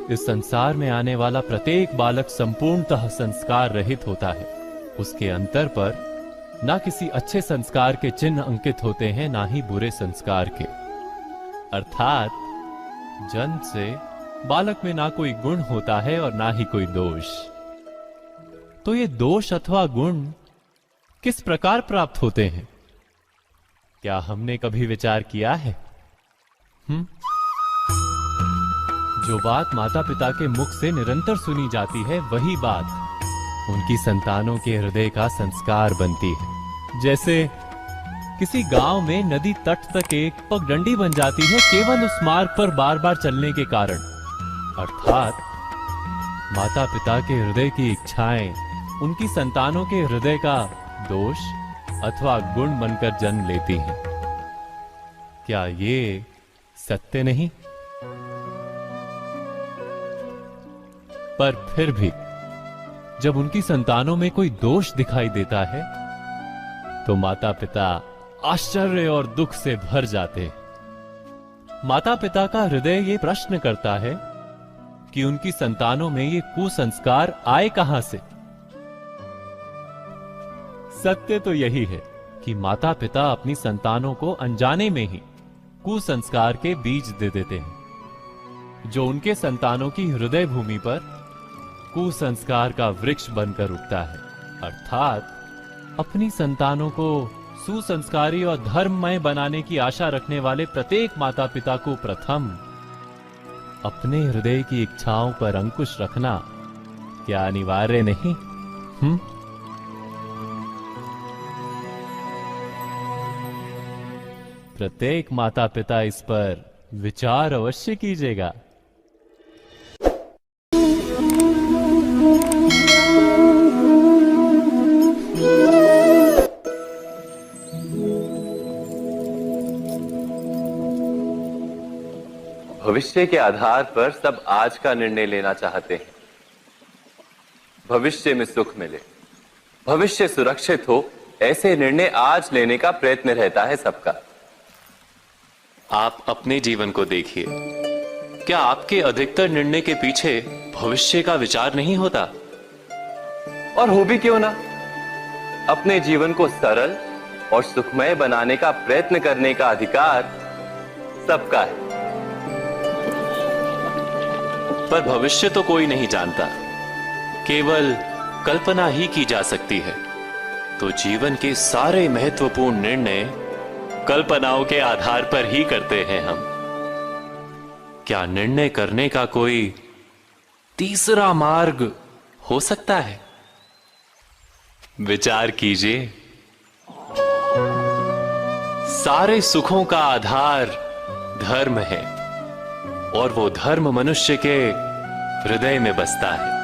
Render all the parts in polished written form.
इस संसार में आने वाला प्रत्येक बालक संपूर्णतः संस्कार रहित होता है। उसके अंतर पर ना किसी अच्छे संस्कार के चिन्ह अंकित होते हैं, ना ही बुरे संस्कार के। अर्थात जन्म से बालक में ना कोई गुण होता है और ना ही कोई दोष। तो ये दोष अथवा गुण किस प्रकार प्राप्त होते हैं, क्या हमने कभी विचार किया है? जो बात माता पिता के मुख से निरंतर सुनी जाती है, वही बात उनकी संतानों के हृदय का संस्कार बनती है। जैसे किसी गांव में नदी तट तक एक पगडंडी बन जाती है केवल उस मार्ग पर बार बार चलने के कारण। अर्थात माता पिता के हृदय की इच्छाएं उनकी संतानों के हृदय का दोष अथवा गुण बनकर जन्म लेती हैं। क्या ये सत्य नहीं? पर फिर भी जब उनकी संतानों में कोई दोष दिखाई देता है तो माता पिता आश्चर्य और दुख से भर जाते हैं। माता पिता का हृदय ये प्रश्न करता है कि उनकी संतानों में ये कुसंस्कार आए कहां से। सत्य तो यही है कि माता पिता अपनी संतानों को अनजाने में ही कुसंस्कार के बीज दे देते हैं, जो उनके संतानों की हृदय भूमि पर कुसंस्कार का वृक्ष बनकर उगता है। अर्थात अपनी संतानों को सुसंस्कारी और धर्ममय बनाने की आशा रखने वाले प्रत्येक माता पिता को प्रथम अपने हृदय की इच्छाओं पर अंकुश रखना क्या अनिवार्य नहीं? प्रत्येक माता पिता इस पर विचार अवश्य कीजिएगा। भविष्य के आधार पर सब आज का निर्णय लेना चाहते हैं। भविष्य में सुख मिले, भविष्य सुरक्षित हो, ऐसे निर्णय आज लेने का प्रयत्न रहता है सबका। आप अपने जीवन को देखिए, क्या आपके अधिकतर निर्णय के पीछे भविष्य का विचार नहीं होता? और हो भी क्यों ना, अपने जीवन को सरल और सुखमय बनाने का प्रयत्न करने का अधिकार सबका है। पर भविष्य तो कोई नहीं जानता, केवल कल्पना ही की जा सकती है। तो जीवन के सारे महत्वपूर्ण निर्णय कल्पनाओं के आधार पर ही करते हैं हम। क्या निर्णय करने का कोई तीसरा मार्ग हो सकता है? विचार कीजिए। सारे सुखों का आधार धर्म है और वो धर्म मनुष्य के हृदय में बसता है।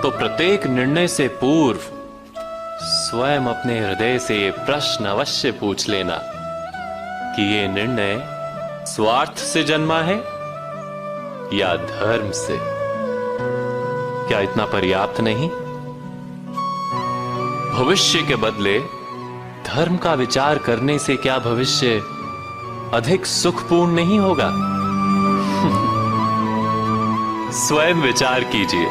तो प्रत्येक निर्णय से पूर्व स्वयं अपने हृदय से ये प्रश्न अवश्य पूछ लेना कि ये निर्णय स्वार्थ से जन्मा है या धर्म से। क्या इतना पर्याप्त नहीं? भविष्य के बदले धर्म का विचार करने से क्या भविष्य अधिक सुखपूर्ण नहीं होगा? स्वयं विचार कीजिए।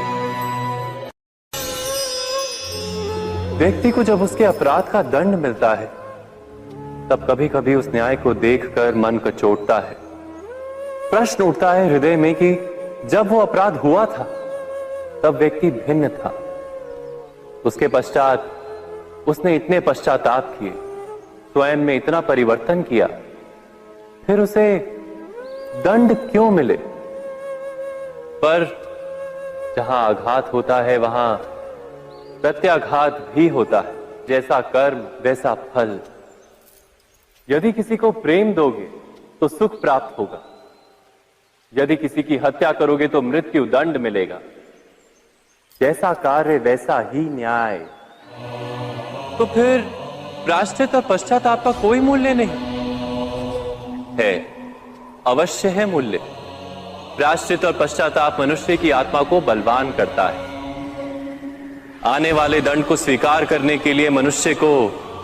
व्यक्ति को जब उसके अपराध का दंड मिलता है, तब कभी कभी उस न्याय को देखकर मन कचोटता है। प्रश्न उठता है हृदय में कि जब वो अपराध हुआ था तब व्यक्ति भिन्न था। उसके पश्चात उसने इतने पश्चाताप किए, स्वयं में इतना परिवर्तन किया, फिर उसे दंड क्यों मिले? पर जहां आघात होता है वहां प्रत्याघात भी होता है। जैसा कर्म वैसा फल। यदि किसी को प्रेम दोगे तो सुख प्राप्त होगा, यदि किसी की हत्या करोगे तो मृत्यु दंड मिलेगा। जैसा कार्य वैसा ही न्याय। तो फिर प्रायश्चित और पश्चाताप का कोई मूल्य नहीं है? अवश्य है मूल्य। प्रायश्चित और पश्चाताप मनुष्य की आत्मा को बलवान करता है। आने वाले दंड को स्वीकार करने के लिए मनुष्य को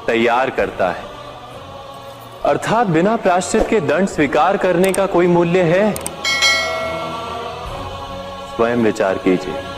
तैयार करता है। अर्थात बिना प्रायश्चित के दंड स्वीकार करने का कोई मूल्य है? स्वयं विचार कीजिए।